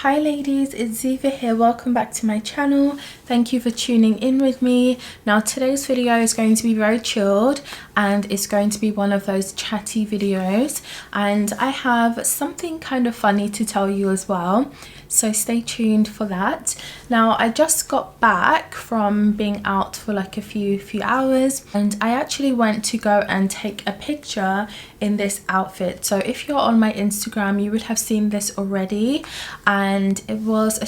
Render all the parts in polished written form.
Hi ladies, it's Ziva here. Welcome back to my channel. Thank you for tuning in with me. Now today's video is going to be very chilled and it's going to be one of those chatty videos, and I have something kind of funny to tell you as well, so stay tuned for that. Now I just got back from being out for like a few hours, and I actually went to go and take a picture in this outfit. So if you're on my Instagram, you would have seen this already, and it was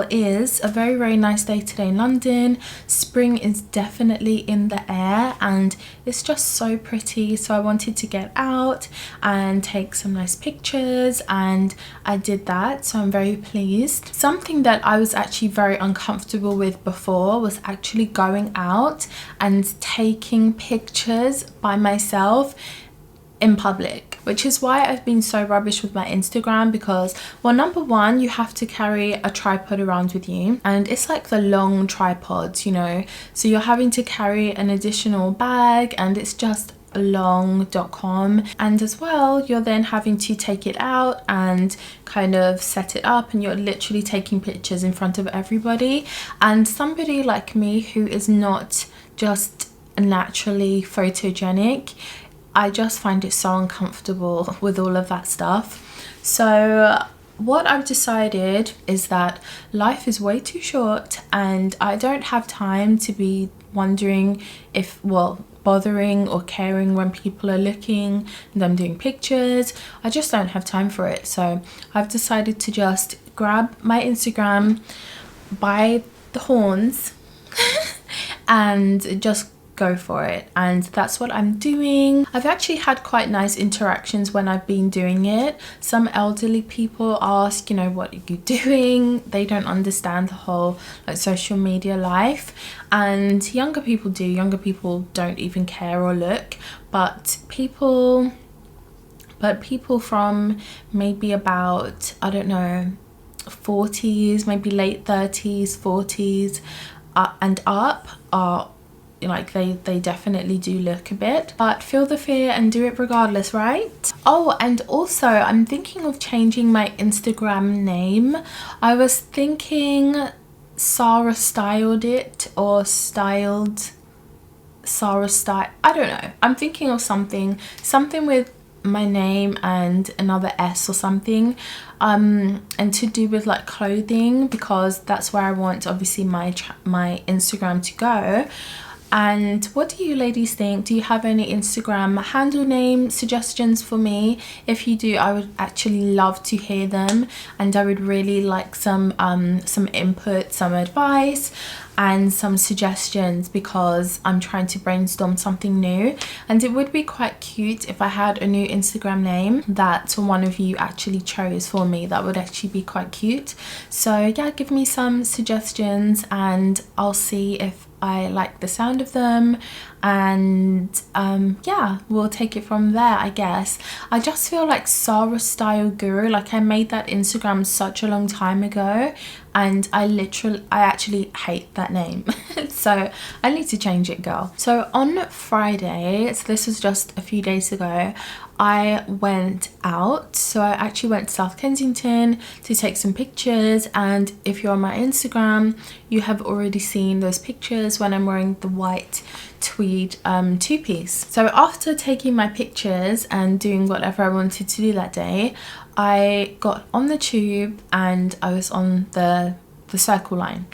is a very nice day today in London. Spring is definitely in the air and it's just so pretty, so I wanted to get out and take some nice pictures, and I did that, so I'm very pleased. Something that I was actually very uncomfortable with before was actually going out and taking pictures by myself in public, which is why I've been so rubbish with my Instagram, because, well, number one, you have to carry a tripod around with you, and it's like the long tripods, you know, so you're having to carry an additional bag and it's just long.com, and as well you're then having to take it out and kind of set it up, and you're literally taking pictures in front of everybody. And somebody like me who is not just naturally photogenic, I just find it so uncomfortable with all of that stuff. So what I've decided is that life is way too short and I don't have time to be wondering if, well, bothering or caring when people are looking and I'm doing pictures. I just don't have time for it. So I've decided to just grab my Instagram by the horns and just go for it, and that's what I'm doing. I've actually had quite nice interactions when I've been doing it. Some elderly people ask, you know, what are you doing? They don't understand the whole like social media life, and younger people do. Younger people don't even care or look, but people from maybe about, I don't know, 40s, maybe late 30s, 40s and up are like they definitely do look a bit, but feel the fear and do it regardless, right? Oh, and also I'm thinking of changing my Instagram name. I was thinking Sarah styled it, or styled Sarah style, I don't know. I'm thinking of something with my name and another S or something, and to do with like clothing, because that's where I want obviously my Instagram to go. And what do you ladies think? Do you have any Instagram handle name suggestions for me? If you do, I would actually love to hear them, and I would really like some input, some advice and some suggestions, because I'm trying to brainstorm something new, and it would be quite cute if I had a new Instagram name that one of you actually chose for me. That would actually be quite cute. So yeah, give me some suggestions and I'll see if I like the sound of them, and yeah, we'll take it from there, I guess. I just feel like Sarah Style Guru, like I made that Instagram such a long time ago and I actually hate that name. So I need to change it, girl. So on Friday, so this was just a few days ago, I went out. So I actually went to South Kensington to take some pictures, and if you're on my Instagram, you have already seen those pictures when I'm wearing the white tweed two-piece. So after taking my pictures and doing whatever I wanted to do that day, I got on the tube and I was on the Circle line,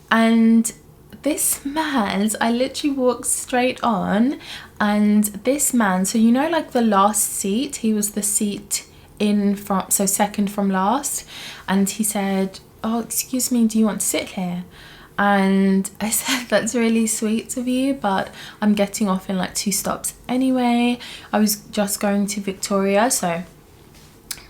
and this man, I literally walked straight on, and this man, so you know, like the last seat, he was the seat in front, so second from last, and he said, oh, excuse me, do you want to sit here? And I said, that's really sweet of you, but I'm getting off in like 2 stops anyway. I was just going to Victoria, so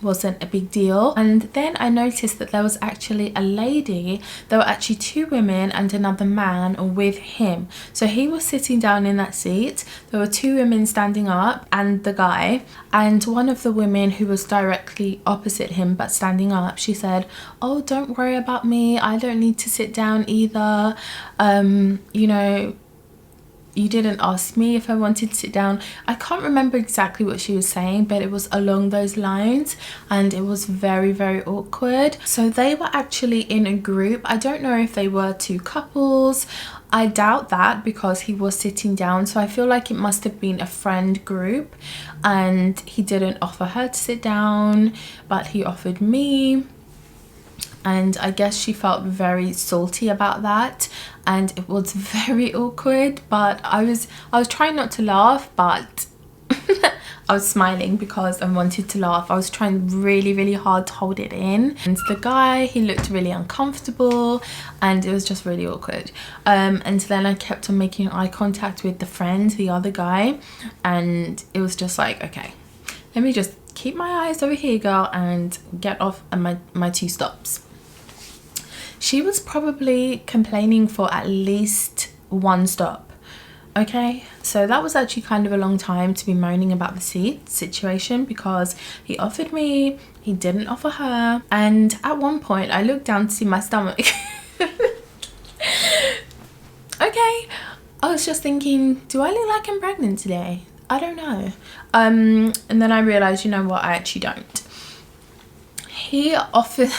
wasn't a big deal. And then I noticed that there was actually a lady, there were actually 2 women and another man with him. So he was sitting down in that seat, there were 2 women standing up and the guy, and one of the women who was directly opposite him but standing up, she said, oh, don't worry about me, I don't need to sit down either, you know, you didn't ask me if I wanted to sit down. I can't remember exactly what she was saying, but it was along those lines, and it was very, very awkward. So they were actually in a group. I don't know if they were two couples. I doubt that, because he was sitting down, so I feel like it must have been a friend group, and he didn't offer her to sit down, but he offered me. And I guess she felt very salty about that, and it was very awkward. But I was trying not to laugh, but I was smiling because I wanted to laugh. I was trying really, really hard to hold it in. And the guy, he looked really uncomfortable, and it was just really awkward. And then I kept on making eye contact with the friend, the other guy, and it was just like, okay, let me just keep my eyes over here, girl, and get off at my 2 stops. She was probably complaining for at least 1 stop. Okay, so that was actually kind of a long time to be moaning about the seat situation, because he offered me, he didn't offer her, and at one point I looked down to see my stomach. Okay, I was just thinking, do I look like I'm pregnant today? I don't know. And then I realized, you know what, I actually don't. He offered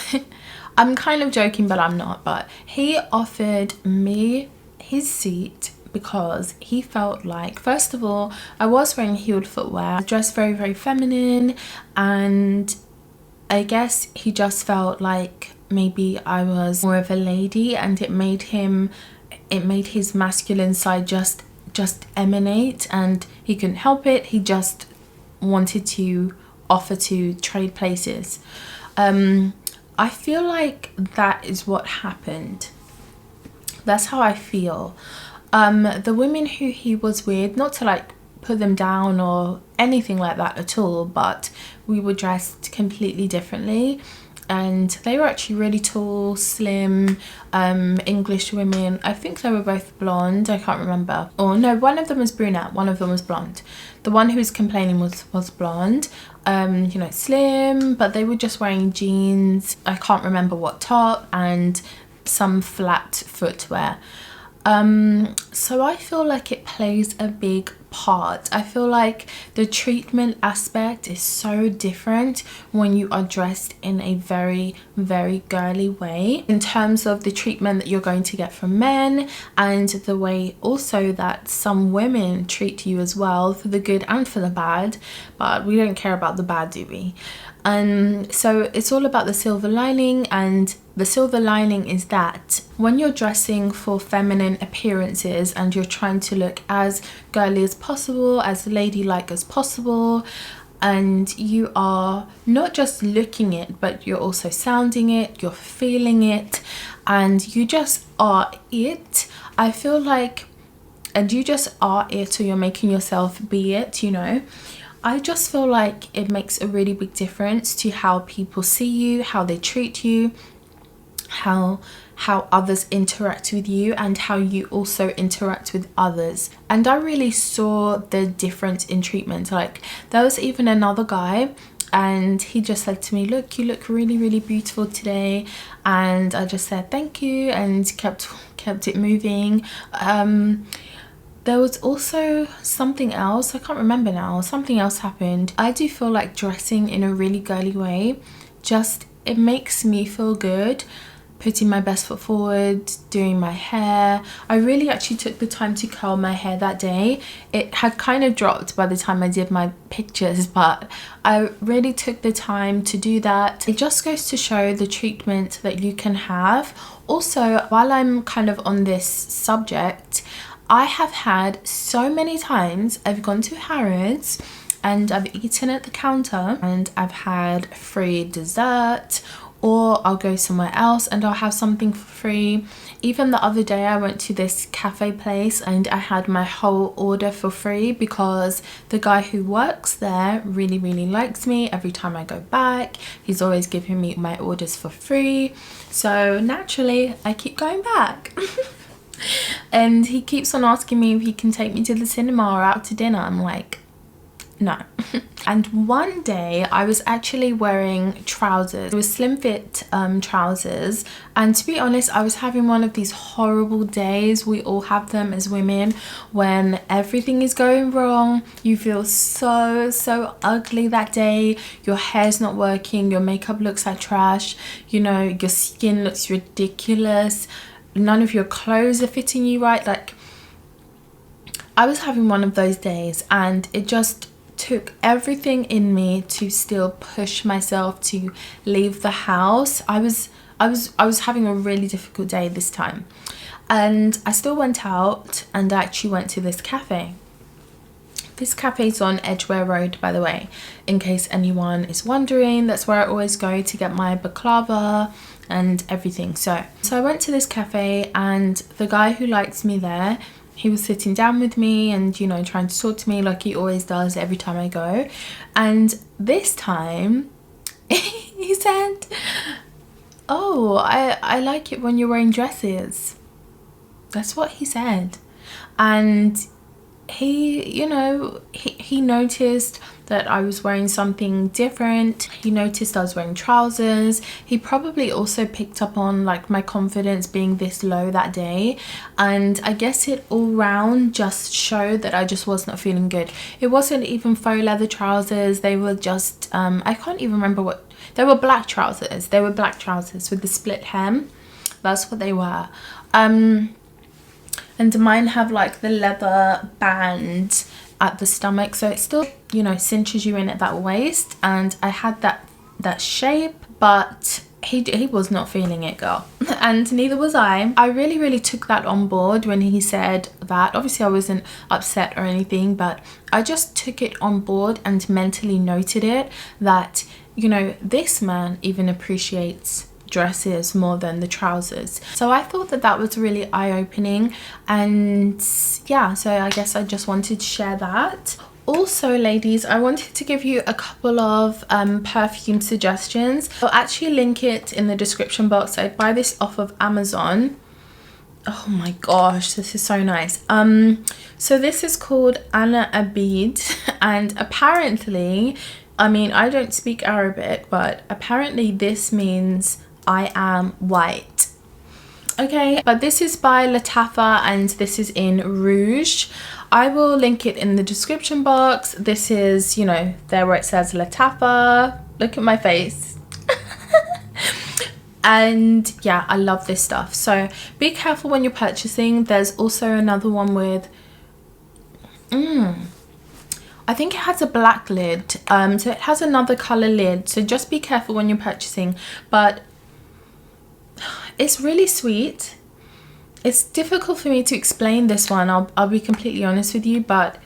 I'm kind of joking, but I'm not, but he offered me his seat because he felt like, first of all, I was wearing heeled footwear, dressed very, very feminine, and I guess he just felt like maybe I was more of a lady, and it made his masculine side just emanate, and he couldn't help it. He just wanted to offer to trade places. I feel like that is what happened. That's how I feel. The women who he was with, not to like put them down or anything like that at all, but we were dressed completely differently, and they were actually really tall, slim, English women. I think they were both blonde, I can't remember. Or no, one of them was brunette, one of them was blonde. The one who was complaining was blonde. You know, slim, but they were just wearing jeans, I can't remember what top, and some flat footwear. So I feel like it plays a big part. I feel like the treatment aspect is so different when you are dressed in a very, very girly way, in terms of the treatment that you're going to get from men, and the way also that some women treat you as well, for the good and for the bad. But we don't care about the bad, do we? So it's all about the silver lining, and the silver lining is that when you're dressing for feminine appearances and you're trying to look as girly as possible, as ladylike as possible, and you are not just looking it, but you're also sounding it, you're feeling it, and you just are it. I feel like, and you just are it, or you're making yourself be it, you know. I just feel like it makes a really big difference to how people see you, how they treat you, how others interact with you, and how you also interact with others. And I really saw the difference in treatment. Like, there was even another guy, and he just said to me, look, you look really, really beautiful today. And I just said thank you, and kept it moving. There was also something else, I can't remember now, something else happened. I do feel like dressing in a really girly way, it makes me feel good, putting my best foot forward, doing my hair. I really actually took the time to curl my hair that day. It had kind of dropped by the time I did my pictures, but I really took the time to do that. It just goes to show the treatment that you can have. Also, while I'm kind of on this subject, I have had so many times I've gone to Harrods and I've eaten at the counter and I've had free dessert, or I'll go somewhere else and I'll have something for free. Even the other day I went to this cafe place and I had my whole order for free because the guy who works there really, really likes me. Every time I go back, he's always giving me my orders for free. So naturally, I keep going back. And he keeps on asking me if he can take me to the cinema or out to dinner. I'm like, No. And one day I was actually wearing trousers. It was slim fit trousers, and to be honest, I was having one of these horrible days. We all have them as women when everything is going wrong. You feel so ugly that day. Your hair's not working, your makeup looks like trash, you know, your skin looks ridiculous, none of your clothes are fitting you right. Like, I was having one of those days, and it just took everything in me to still push myself to leave the house. I was having a really difficult day this time, and I still went out and I actually went to this cafe. This cafe is on Edgware Road, by the way, in case anyone is wondering. That's where I always go to get my baklava and everything. So I went to this cafe, and the guy who likes me there, he was sitting down with me and, you know, trying to talk to me like he always does every time I go. And this time he said, "Oh, I like it when you're wearing dresses." That's what he said. And he, you know, he noticed that I was wearing something different. He noticed I was wearing trousers. He probably also picked up on like my confidence being this low that day, and I guess it all round just showed that I just was not feeling good. It wasn't even faux leather trousers. They were just I can't even remember what they were. Black trousers. They were black trousers with the split hem. That's what they were. And mine have like the leather band at the stomach, so it still, you know, cinches you in at that waist, and I had that shape, but he was not feeling it, girl. And neither was I. I really took that on board when he said that. Obviously I wasn't upset or anything, but I just took it on board and mentally noted it, that, you know, this man even appreciates dresses more than the trousers. So I thought that was really eye-opening, and yeah, so I guess I just wanted to share that. Also, ladies, I wanted to give you a couple of perfume suggestions. I'll actually link it in the description box. I buy this off of Amazon. Oh my gosh, this is so nice. So this is called Ana Abid, and apparently, I mean, I don't speak Arabic, but apparently this means I am white. Okay, but this is by Lattafa, and this is in Rouge. I will link it in the description box. This is, you know, there where it says Lattafa. Look at my face. And yeah, I love this stuff. So be careful when you're purchasing. There's also another one with I think it has a black lid, so it has another color lid, so just be careful when you're purchasing. But it's really sweet. It's difficult for me to explain this one, I'll be completely honest with you, but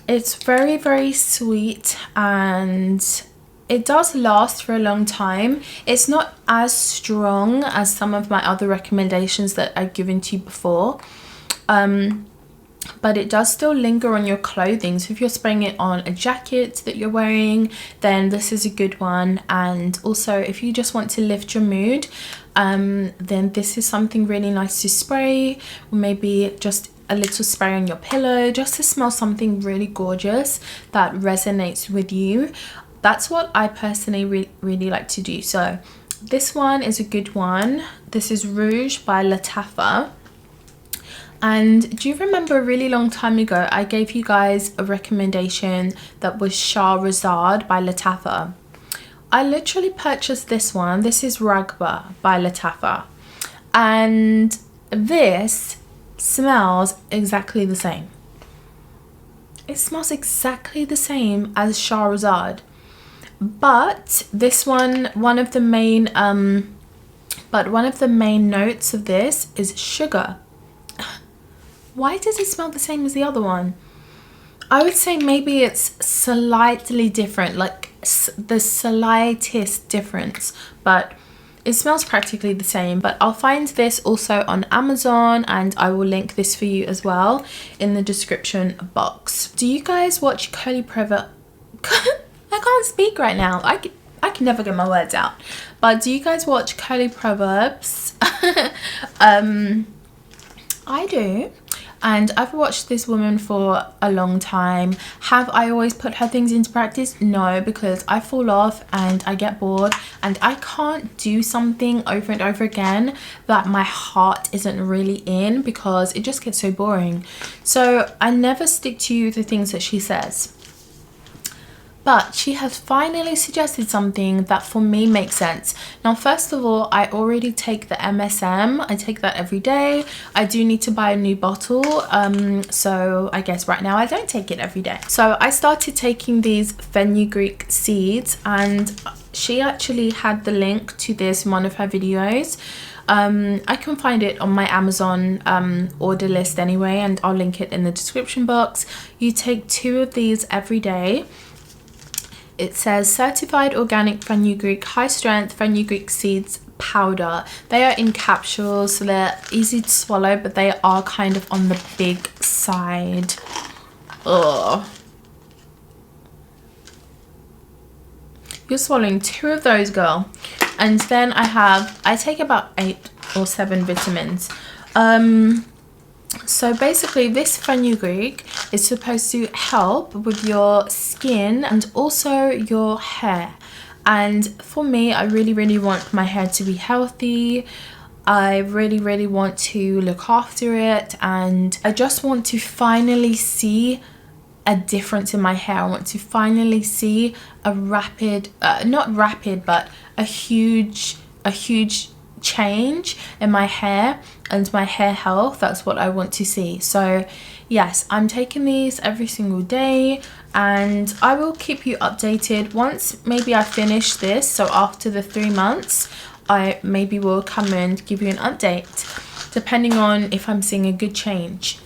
it's very sweet, and it does last for a long time. It's not as strong as some of my other recommendations that I've given to you before, but it does still linger on your clothing. So if you're spraying it on a jacket that you're wearing, then this is a good one. And also if you just want to lift your mood, then this is something really nice to spray, or maybe just a little spray on your pillow, just to smell something really gorgeous that resonates with you. That's what I personally really like to do. So this one is a good one. This is Rouge by Lattafa. And do you remember a really long time ago I gave you guys a recommendation that was Shahrazad by Lattafa? I literally purchased this one. This is Raghba by Lattafa, and this smells exactly the same. It smells exactly the same as Shahrazad, but this one of the main notes of this is sugar. Why does it smell the same as the other one? I would say maybe it's slightly different, like the slightest difference, but it smells practically the same. But I'll find this also on Amazon, and I will link this for you as well in the description box. Do you guys watch Curly Proverb? I can't speak right now. I can never get my words out. But do you guys watch Curly Proverbs? I do. And I've watched this woman for a long time. Have I always put her things into practice? No, because I fall off and I get bored, and I can't do something over and over again that my heart isn't really in, because it just gets so boring. So I never stick to the things that she says. But she has finally suggested something that for me makes sense. Now, first of all, I already take the MSM. I take that every day. I do need to buy a new bottle. So I guess right now I don't take it every day. So I started taking these Fenugreek Seeds, and she actually had the link to this in one of her videos. I can find it on my Amazon order list anyway, and I'll link it in the description box. You take 2 of these every day. It says certified organic fenugreek, high strength fenugreek seeds powder. They are in capsules, so they're easy to swallow, but they are kind of on the big side. Ugh. You're swallowing 2 of those, girl. And then I take about 8 or 7 vitamins. So basically this fenugreek is supposed to help with your skin and also your hair. And for me, I really want my hair to be healthy. I really want to look after it, and I just want to finally see a difference in my hair. I want to finally see a rapid, not rapid, but a huge change in my hair and my hair health. That's what I want to see. So yes, I'm taking these every single day, and I will keep you updated once maybe I finish this. So after the 3 months, I maybe will come and give you an update, depending on if I'm seeing a good change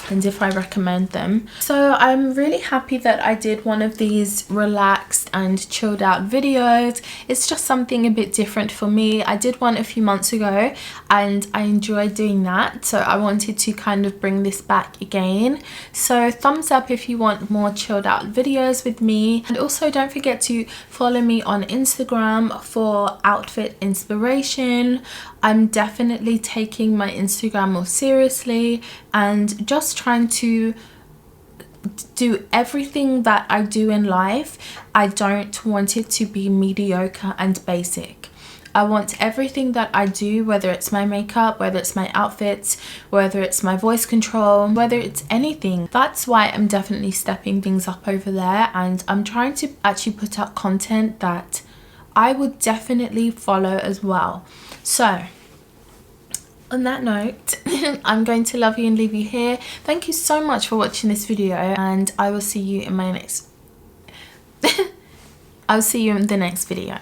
and if I recommend them. So I'm really happy that I did one of these relaxed and chilled out videos. It's just something a bit different for me. I did one a few months ago and I enjoyed doing that, so I wanted to kind of bring this back again. So thumbs up if you want more chilled out videos with me, and also don't forget to follow me on Instagram for outfit inspiration. I'm definitely taking my Instagram more seriously and just trying to do everything that I do in life. I don't want it to be mediocre and basic. I want everything that I do, whether it's my makeup, whether it's my outfits, whether it's my voice control, whether it's anything. That's why I'm definitely stepping things up over there, and I'm trying to actually put out content that I would definitely follow as well. So on that note, I'm going to love you and leave you here. Thank you so much for watching this video, and I will see you in my next I'll see you in the next video.